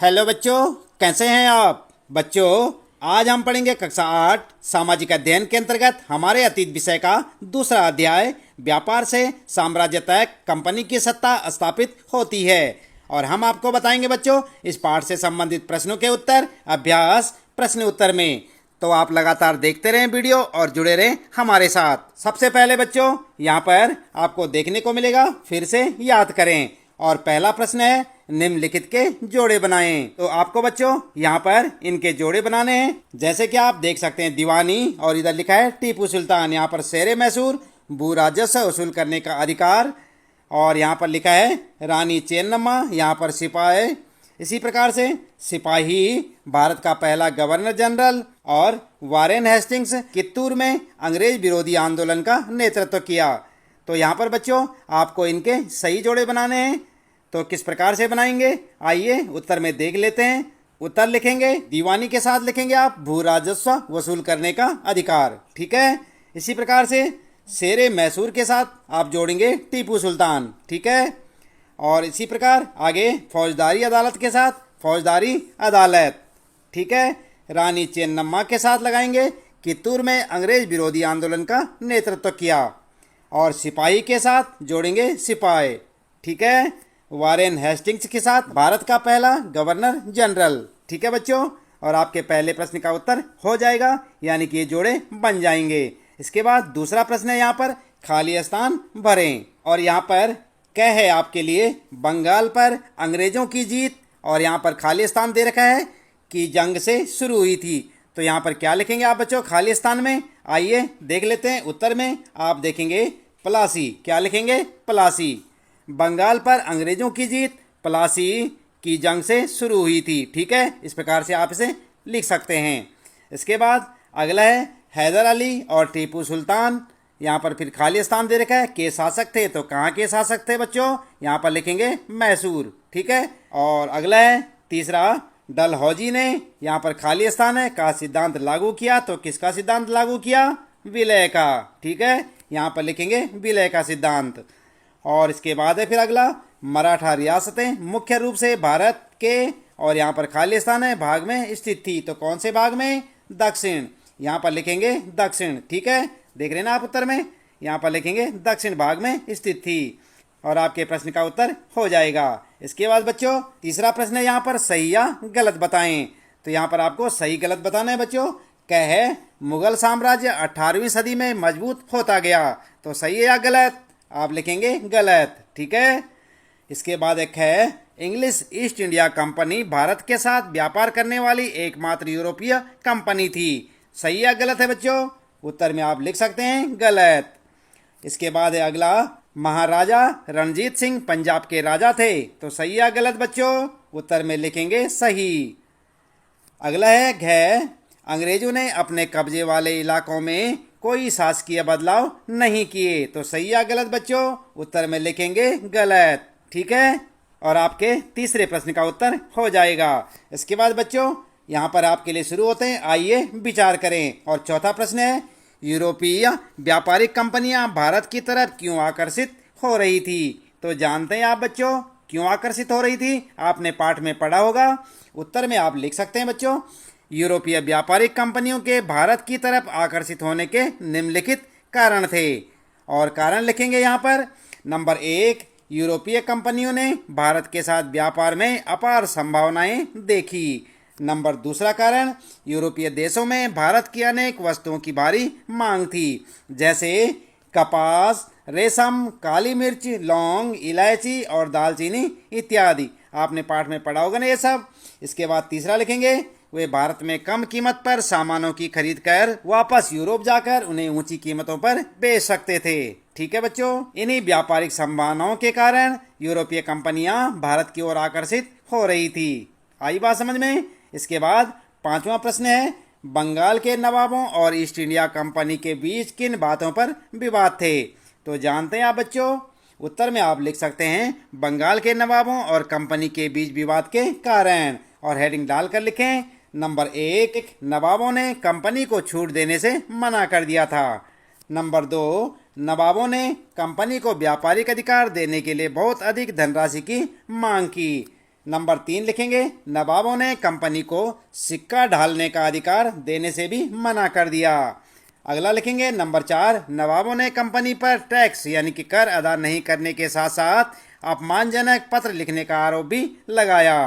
Hello बच्चों, कैसे हैं आप बच्चों। आज हम पढ़ेंगे कक्षा 8 सामाजिक अध्ययन के अंतर्गत हमारे अतीत विषय का दूसरा अध्याय व्यापार से साम्राज्य तक कंपनी की सत्ता स्थापित होती है। और हम आपको बताएंगे बच्चों इस पाठ से संबंधित प्रश्नों के उत्तर अभ्यास प्रश्न उत्तर में। तो आप लगातार देखते रहें वीडियो और जुड़े रहें हमारे साथ। सबसे पहले बच्चों यहाँ पर आपको देखने को मिलेगा, फिर से याद करें। और पहला प्रश्न है निम्नलिखित के जोड़े बनाएं। तो आपको बच्चों यहाँ पर इनके जोड़े बनाने हैं। जैसे कि आप देख सकते हैं दीवानी, और इधर लिखा है टीपू सुल्तान। यहाँ पर शेरे मैसूर भू राजस्व वसूल करने का अधिकार। और यहाँ पर लिखा है रानी चेन्नम्मा, यहाँ पर सिपाही। इसी प्रकार से सिपाही भारत का पहला गवर्नर जनरल। और वारेन हेस्टिंग्स कित्तूर में अंग्रेज विरोधी आंदोलन का नेतृत्व किया। तो यहाँ पर बच्चों आपको इनके सही जोड़े बनाने हैं। तो किस प्रकार से बनाएंगे, आइए उत्तर में देख लेते हैं। उत्तर लिखेंगे दीवानी के साथ लिखेंगे आप भू राजस्व वसूल करने का अधिकार, ठीक है। इसी प्रकार से शेरे मैसूर के साथ आप जोड़ेंगे टीपू सुल्तान, ठीक है। और इसी प्रकार आगे फौजदारी अदालत के साथ फौजदारी अदालत, ठीक है। रानी चेन्नम्मा के साथ लगाएंगे कित्तूर में अंग्रेज विरोधी आंदोलन का नेतृत्व किया। और सिपाही के साथ जोड़ेंगे सिपाही, ठीक है। वारेन हेस्टिंग्स के साथ भारत का पहला गवर्नर जनरल, ठीक है बच्चों। और आपके पहले प्रश्न का उत्तर हो जाएगा, यानी कि ये जोड़े बन जाएंगे। इसके बाद दूसरा प्रश्न है यहाँ पर खाली स्थान भरें। और यहाँ पर क्या है आपके लिए बंगाल पर अंग्रेजों की जीत। और यहाँ पर खाली स्थान दे रखा है कि जंग से शुरू हुई थी। तो यहाँ पर क्या लिखेंगे आप बच्चों खाली स्थान में, आइए देख लेते हैं। उत्तर में आप देखेंगे प्लासी, क्या लिखेंगे प्लासी। बंगाल पर अंग्रेजों की जीत प्लासी की जंग से शुरू हुई थी, ठीक है। इस प्रकार से आप इसे लिख सकते हैं। इसके बाद अगला है हैदर अली और टीपू सुल्तान। यहाँ पर फिर खाली स्थान दे रखा है के शासक थे। तो कहाँ के शासक थे बच्चों, यहाँ पर लिखेंगे मैसूर, ठीक है। और अगला है तीसरा डलहौजी ने, यहाँ पर खाली स्थान है का सिद्धांत लागू किया। तो किसका सिद्धांत लागू किया, विलय का, ठीक है। यहाँ पर लिखेंगे विलय का सिद्धांत। और इसके बाद है फिर अगला मराठा रियासतें मुख्य रूप से भारत के, और यहाँ पर खाली स्थान है भाग में स्थित थी। तो कौन से भाग में, दक्षिण, यहाँ पर लिखेंगे दक्षिण, ठीक है। देख रहे ना आप उत्तर में, यहाँ पर लिखेंगे दक्षिण भाग में स्थित थी। और आपके प्रश्न का उत्तर हो जाएगा। इसके बाद बच्चों तीसरा प्रश्न है यहाँ पर सही या गलत बताएं। तो यहाँ पर आपको सही गलत बताना है बच्चों। क्या है मुगल साम्राज्य 18वीं सदी में मजबूत होता गया। तो सही है या गलत, आप लिखेंगे गलत, ठीक है। इसके बाद एक है English east India company Bharat के साथ व्यापार करने वाली एकमात्र यूरोपीय कंपनी थी। सही या गलत है बच्चों, उत्तर में आप लिख सकते हैं गलत। इसके बाद है अगला महाराजा रणजीत सिंह पंजाब के राजा थे। तो सही या गलत बच्चों, उत्तर में लिखेंगे सही। अगला है घ अंग्रेजों ने अपने कब्जे वाले इलाकों में कोई शासकीय बदलाव नहीं किए। तो सही या गलत बच्चों, उत्तर में लिखेंगे गलत, ठीक है। और आपके तीसरे प्रश्न का उत्तर हो जाएगा। इसके बाद बच्चों यहाँ पर आपके लिए शुरू होते हैं, आइए विचार करें। और चौथा प्रश्न है यूरोपीय व्यापारिक कंपनियां भारत की तरफ क्यों आकर्षित हो रही थी। तो जानते हैं आप बच्चों क्यों आकर्षित हो रही थी, आपने पाठ में पढ़ा होगा। उत्तर में आप लिख सकते हैं बच्चों यूरोपीय व्यापारिक कंपनियों के भारत की तरफ आकर्षित होने के निम्नलिखित कारण थे। और कारण लिखेंगे यहाँ पर नंबर 1, यूरोपीय कंपनियों ने भारत के साथ व्यापार में अपार संभावनाएं देखी। नंबर दूसरा कारण यूरोपीय देशों में भारत की अनेक वस्तुओं की भारी मांग थी, जैसे कपास, रेशम, काली मिर्च, लौंग, इलायची और दालचीनी इत्यादि। आपने पाठ में पढ़ा होगा ना ये सब। इसके बाद तीसरा लिखेंगे वे भारत में कम कीमत पर सामानों की खरीद कर वापस यूरोप जाकर उन्हें ऊंची कीमतों पर बेच सकते थे, ठीक है बच्चों। इन्हीं व्यापारिक संभावनाओं के कारण यूरोपीय कंपनियां भारत की ओर आकर्षित हो रही थी। आई बात समझ में। इसके बाद पांचवा प्रश्न है बंगाल के नवाबों और ईस्ट इंडिया कंपनी के बीच किन बातों पर विवाद थे। तो जानते हैं आप बच्चों, उत्तर में आप लिख सकते हैं बंगाल के नवाबों और कंपनी के बीच विवाद के कारण। और हेडिंग डालकर लिखें नंबर 1, नवाबों ने कंपनी को छूट देने से मना कर दिया था। नंबर 2, नवाबों ने कंपनी को व्यापारिक अधिकार देने के लिए बहुत अधिक धनराशि की मांग की। नंबर 3 लिखेंगे, नवाबों ने कंपनी को सिक्का ढालने का अधिकार देने से भी मना कर दिया। अगला लिखेंगे नंबर 4, नवाबों ने कंपनी पर टैक्स यानी कि कर अदा नहीं करने के साथ साथ अपमानजनक पत्र लिखने का आरोप भी लगाया।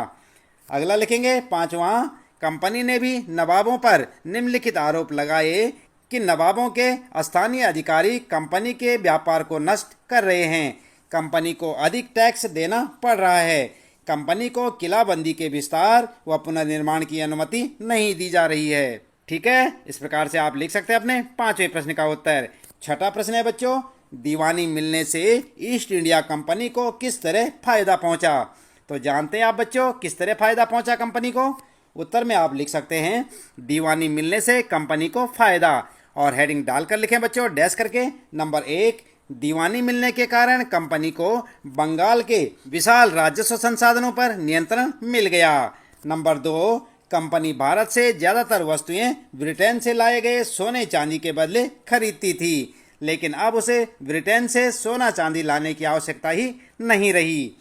अगला लिखेंगे 5वां, कंपनी ने भी नवाबों पर निम्नलिखित आरोप लगाए कि नवाबों के स्थानीय अधिकारी कंपनी के व्यापार को नष्ट कर रहे हैं, कंपनी को अधिक टैक्स देना पड़ रहा है, कंपनी को किलाबंदी के विस्तार व पुनर्निर्माण की अनुमति नहीं दी जा रही है। ठीक है, इस प्रकार से आप लिख सकते हैं अपने 5वें प्रश्न का उत्तर। छठा प्रश्न है बच्चों, दीवानी मिलने से ईस्ट इंडिया कंपनी को किस तरह फायदा पहुंचा। तो जानते हैं आप बच्चों किस तरह फायदा पहुंचा कंपनी को। उत्तर में आप लिख सकते हैं, दीवानी मिलने से कंपनी को फायदा, और हेडिंग डालकर लिखें बच्चों डैश करके। नंबर 1, दीवानी मिलने के कारण कंपनी को बंगाल के विशाल राजस्व संसाधनों पर नियंत्रण मिल गया। नंबर 2, कंपनी भारत से ज्यादातर वस्तुएं ब्रिटेन से लाए गए सोने चांदी के बदले खरीदती थी, लेकिन अब उसे ब्रिटेन से सोना चांदी लाने की आवश्यकता ही नहीं रही।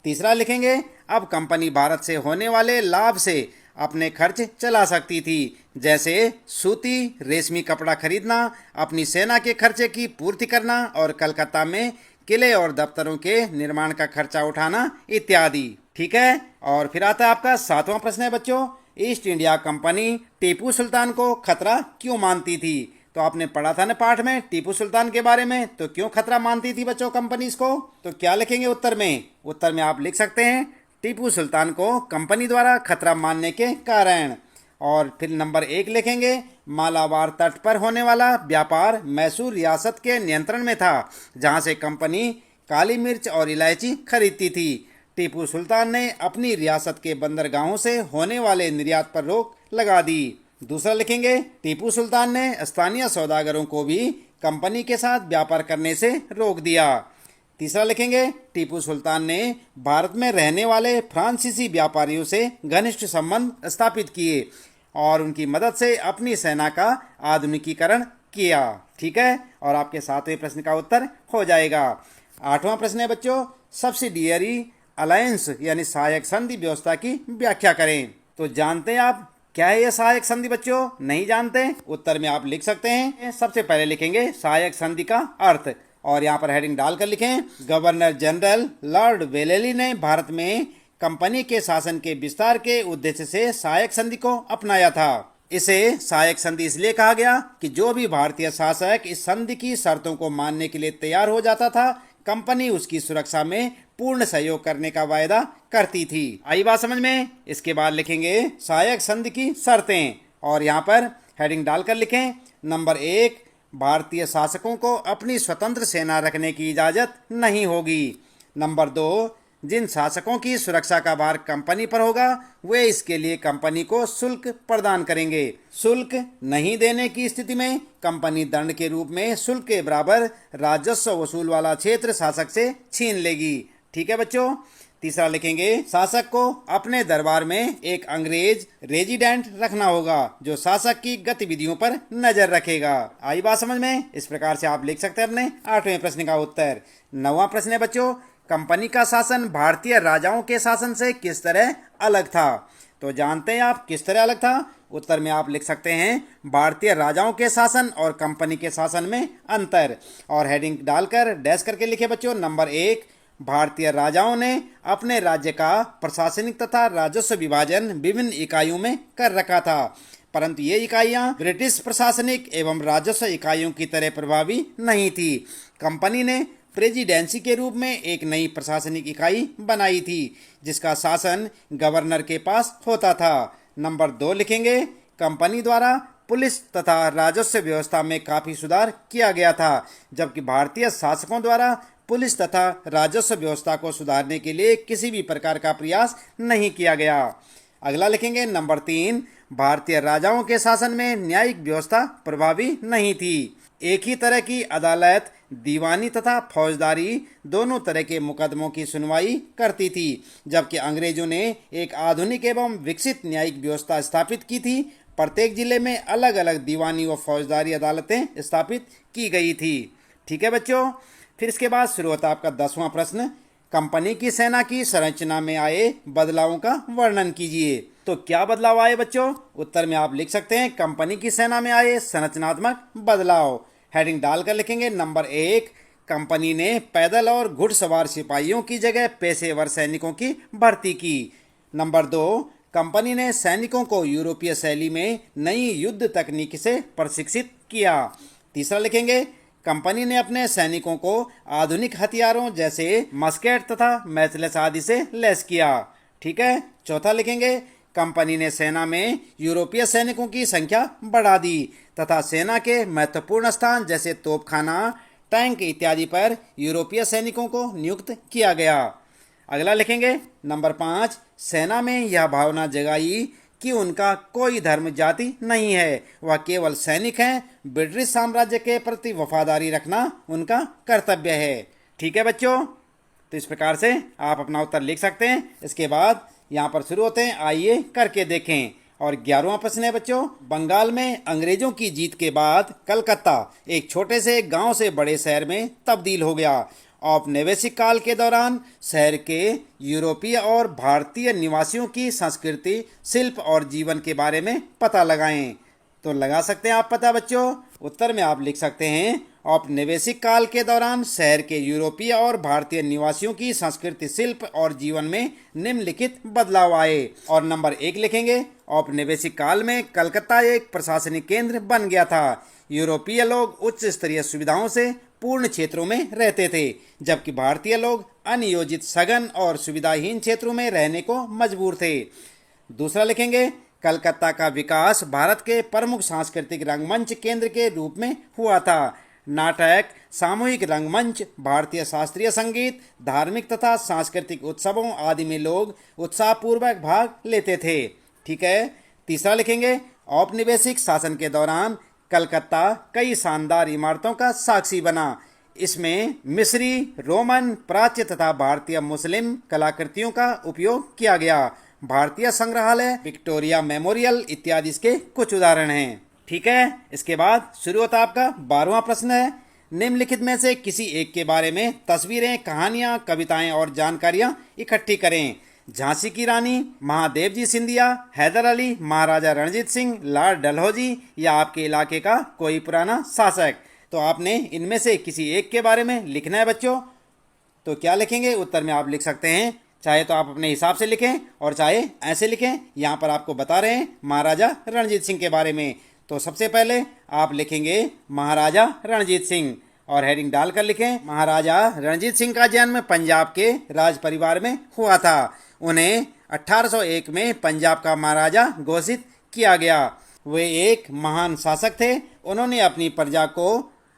तीसरा लिखेंगे, अब कंपनी भारत से होने वाले लाभ से अपने खर्च चला सकती थी, जैसे सूती रेशमी कपड़ा खरीदना, अपनी सेना के खर्चे की पूर्ति करना और कलकत्ता में किले और दफ्तरों के निर्माण का खर्चा उठाना इत्यादि। ठीक है, और फिर आता है आपका 7वां प्रश्न है बच्चों, east India company Tipu Sultan को खतरा क्यों मानती थी। तो आपने पढ़ा था ना पाठ में टीपू सुल्तान के बारे में, तो क्यों खतरा मानती थी बच्चों कंपनी इसको। तो क्या लिखेंगे उत्तर में। उत्तर में आप लिख सकते हैं, टीपू सुल्तान को कंपनी द्वारा खतरा मानने के कारण। और फिर नंबर 1 लिखेंगे, मालाबार तट पर होने वाला व्यापार मैसूर रियासत के नियंत्रण में था, जहां से कंपनी काली मिर्च और इलायची खरीदती थी। टीपू सुल्तान ने अपनी रियासत के बंदरगाहों से होने वाले निर्यात पर रोक लगा दी। दूसरा लिखेंगे, टीपू सुल्तान ने स्थानीय सौदागरों को भी कंपनी के साथ व्यापार करने से रोक दिया। तीसरा लिखेंगे, टीपू सुल्तान ने भारत में रहने वाले फ्रांसीसी व्यापारियों से घनिष्ठ संबंध स्थापित किए और उनकी मदद से अपनी सेना का आधुनिकीकरण किया। ठीक है, और आपके 7वें प्रश्न का उत्तर हो जाएगा। 8वां प्रश्न है बच्चों, सब्सिडियरी अलायंस यानी सहायक संधि व्यवस्था की व्याख्या करें। तो जानते हैं आप क्या है ये सहायक संधि बच्चों, नहीं जानते। उत्तर में आप लिख सकते हैं, सबसे पहले लिखेंगे सहायक संधि का अर्थ, और यहाँ पर हेडिंग डालकर लिखें, गवर्नर जनरल लॉर्ड वेलेली ने भारत में कंपनी के शासन के विस्तार के उद्देश्य से सहायक संधि को अपनाया था। इसे सहायक संधि इसलिए कहा गया कि जो भी भारतीय शासक इस संधि की शर्तों को मानने के लिए तैयार हो जाता था, कंपनी उसकी सुरक्षा में पूर्ण सहयोग करने का वायदा करती थी। आई बात समझ में। इसके बाद लिखेंगे सहायक संधि की शर्तें, और यहाँ पर हेडिंग डालकर लिखें, नंबर 1, भारतीय शासकों को अपनी स्वतंत्र सेना रखने की इजाजत नहीं होगी। नंबर 2, जिन शासकों की सुरक्षा का भार कंपनी पर होगा वे इसके लिए कंपनी को शुल्क प्रदान करेंगे। शुल्क नहीं देने की स्थिति में कंपनी दंड के रूप में शुल्क के बराबर राजस्व वसूल वाला क्षेत्र शासक से छीन लेगी। ठीक है बच्चों। तीसरा लिखेंगे, शासक को अपने दरबार में एक अंग्रेज रेजिडेंट रखना होगा जो शासक की गतिविधियों पर नजर रखेगा। आई बात समझ में। इस प्रकार से आप लिख सकते हैं अपने 8वें प्रश्न का उत्तर। 9वां प्रश्न है बच्चों, कंपनी का शासन भारतीय राजाओं के शासन से किस तरह अलग था। तो जानते हैं आप किस तरह अलग था। उत्तर में आप लिख सकते हैं, भारतीय राजाओं के शासन और कंपनी के शासन में अंतर, और हेडिंग डालकर डैश करके लिखे बच्चों, नंबर 1, भारतीय राजाओं ने अपने राज्य का प्रशासनिक तथा राजस्व विभाजन विभिन्न इकाइयों में कर रखा था, परंतु ये इकाइयां ब्रिटिश प्रशासनिक एवं राजस्व इकाइयों की तरह प्रभावी नहीं थी। कंपनी ने प्रेसिडेंसी के रूप में एक नई प्रशासनिक इकाई बनाई थी जिसका शासन गवर्नर के पास होता था। नंबर 2 लिखेंगे, कंपनी द्वारा पुलिस तथा राजस्व व्यवस्था में काफी सुधार किया गया था, जबकि भारतीय शासकों द्वारा पुलिस तथा राजस्व व्यवस्था को सुधारने के लिए किसी भी प्रकार का प्रयास नहीं किया गया। अगला लिखेंगे, नंबर 3, भारतीय राजाओं के शासन में न्यायिक व्यवस्था प्रभावी नहीं थी। एक ही तरह की अदालत दीवानी तथा फौजदारी दोनों तरह के मुकदमों की सुनवाई करती थी, जबकि अंग्रेजों ने एक आधुनिक एवं विकसित न्यायिक व्यवस्था स्थापित की थी। प्रत्येक जिले में अलग अलग दीवानी व फौजदारी अदालतें स्थापित की गई थी। ठीक है बच्चों। फिर इसके बाद शुरू होता है आपका 10वां प्रश्न, कंपनी की सेना की संरचना में आए बदलावों का वर्णन कीजिए। तो क्या बदलाव आए बच्चों? उत्तर में आप लिख सकते हैं कंपनी की सेना में आए संरचनात्मक बदलाव। हेडिंग डालकर लिखेंगे नंबर 1, कंपनी ने पैदल और घुड़सवार सिपाहियों की जगह पेशेवर सैनिकों की भर्ती की। नंबर 2, कंपनी ने सैनिकों को यूरोपीय शैली में नई युद्ध तकनीक से प्रशिक्षित किया। तीसरा लिखेंगे कंपनी ने अपने सैनिकों को आधुनिक हथियारों जैसे मस्केट तथा मैचलेस आदि से लैस किया। ठीक है। चौथा लिखेंगे कंपनी ने सेना में यूरोपीय सैनिकों की संख्या बढ़ा दी तथा सेना के महत्वपूर्ण स्थान जैसे तोपखाना, टैंक इत्यादि पर यूरोपीय सैनिकों को नियुक्त किया गया। अगला लिखेंगे नंबर 5, सेना में यह भावना जगाई कि उनका कोई धर्म जाति नहीं है, वह केवल सैनिक हैं। ब्रिटिश साम्राज्य के प्रति वफादारी रखना उनका कर्तव्य है। ठीक है बच्चों, तो इस प्रकार से आप अपना उत्तर लिख सकते हैं। इसके बाद यहाँ पर शुरू होते हैं, आइए करके देखें। और 11वां प्रश्न है बच्चों, बंगाल में अंग्रेजों की जीत के बाद कलकत्ता एक छोटे से गांव से बड़े शहर में तब्दील हो गया। औपनिवेशिक काल के दौरान शहर के यूरोपीय और भारतीय निवासियों की संस्कृति, शिल्प और जीवन के बारे में पता लगाएं। तो लगा सकते हैं आप पता बच्चों। उत्तर में आप लिख सकते हैं औपनिवेशिक काल के दौरान शहर के यूरोपीय और भारतीय निवासियों की संस्कृति, शिल्प और जीवन में निम्नलिखित बदलाव आए। और नंबर 1 लिखेंगे औपनिवेशिक काल में कलकत्ता एक प्रशासनिक केंद्र बन गया था। यूरोपीय लोग उच्च स्तरीय सुविधाओं से पूर्ण क्षेत्रों में रहते थे, जबकि भारतीय लोग अनियोजित, सघन और सुविधाहीन क्षेत्रों में रहने को मजबूर थे। दूसरा लिखेंगे कलकत्ता का विकास भारत के प्रमुख सांस्कृतिक रंगमंच केंद्र के रूप में हुआ था। नाटक, सामूहिक रंगमंच, भारतीय शास्त्रीय संगीत, धार्मिक तथा सांस्कृतिक उत्सवों आदि में लोग उत्साहपूर्वक भाग लेते थे। ठीक है। तीसरा लिखेंगे औपनिवेशिक शासन के दौरान कलकत्ता कई शानदार इमारतों का साक्षी बना। इसमें मिस्री, रोमन, प्राच्य तथा भारतीय मुस्लिम कलाकृतियों का उपयोग किया गया। भारतीय संग्रहालय, विक्टोरिया मेमोरियल इत्यादि इसके कुछ उदाहरण हैं। ठीक है। इसके बाद शुरू होता आपका 12वां प्रश्न है, निम्नलिखित में से किसी एक के बारे में तस्वीरें, कहानियां, कविताएं और जानकारियां इकट्ठी करें। झांसी की रानी, महादेव जी सिंधिया, हैदर अली, महाराजा रणजीत सिंह, लॉर्ड डलहौजी या आपके इलाके का कोई पुराना शासक। तो आपने इनमें से किसी एक के बारे में लिखना है बच्चों। तो क्या लिखेंगे? उत्तर में आप लिख सकते हैं, चाहे तो आप अपने हिसाब से लिखें और चाहे ऐसे लिखें। यहाँ पर आपको बता रहे हैं महाराजा रणजीत सिंह के बारे में। तो सबसे पहले आप लिखेंगे महाराजा रणजीत सिंह और हेडिंग डालकर लिखें महाराजा रणजीत सिंह का जन्म पंजाब के राज परिवार में हुआ था। उन्हें 1801 में पंजाब का महाराजा घोषित किया गया। वे एक महान शासक थे। उन्होंने अपनी प्रजा को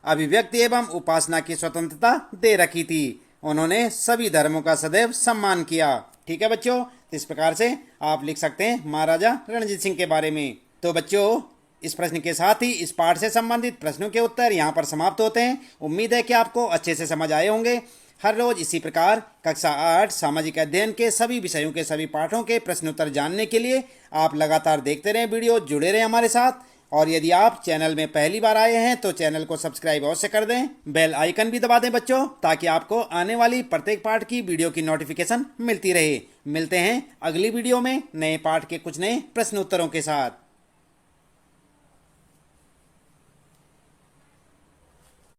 अभिव्यक्ति एवं उपासना की स्वतंत्रता दे रखी थी। उन्होंने सभी धर्मों का सदैव सम्मान किया। ठीक है बच्चों, इस प्रकार से आप लिख सकते हैं महाराजा रणजीत सिंह के बारे में। तो बच्चों, इस प्रश्न के साथ ही इस पाठ से संबंधित प्रश्नों के उत्तर यहाँ पर समाप्त होते हैं। उम्मीद है कि आपको अच्छे से समझ आए होंगे। हर रोज इसी प्रकार कक्षा 8 सामाजिक अध्ययन के सभी विषयों के सभी पाठों के प्रश्न उत्तर जानने के लिए आप लगातार देखते रहें वीडियो, जुड़े रहें हमारे साथ। और यदि आप चैनल में पहली बार आए हैं तो चैनल को सब्सक्राइब अवश्य कर दें, बेल आइकन भी दबा दें बच्चों, ताकि आपको आने वाली प्रत्येक पाठ की वीडियो की नोटिफिकेशन मिलती रहे। मिलते हैं अगली वीडियो में नए पाठ के कुछ नए प्रश्न उत्तरों के साथ।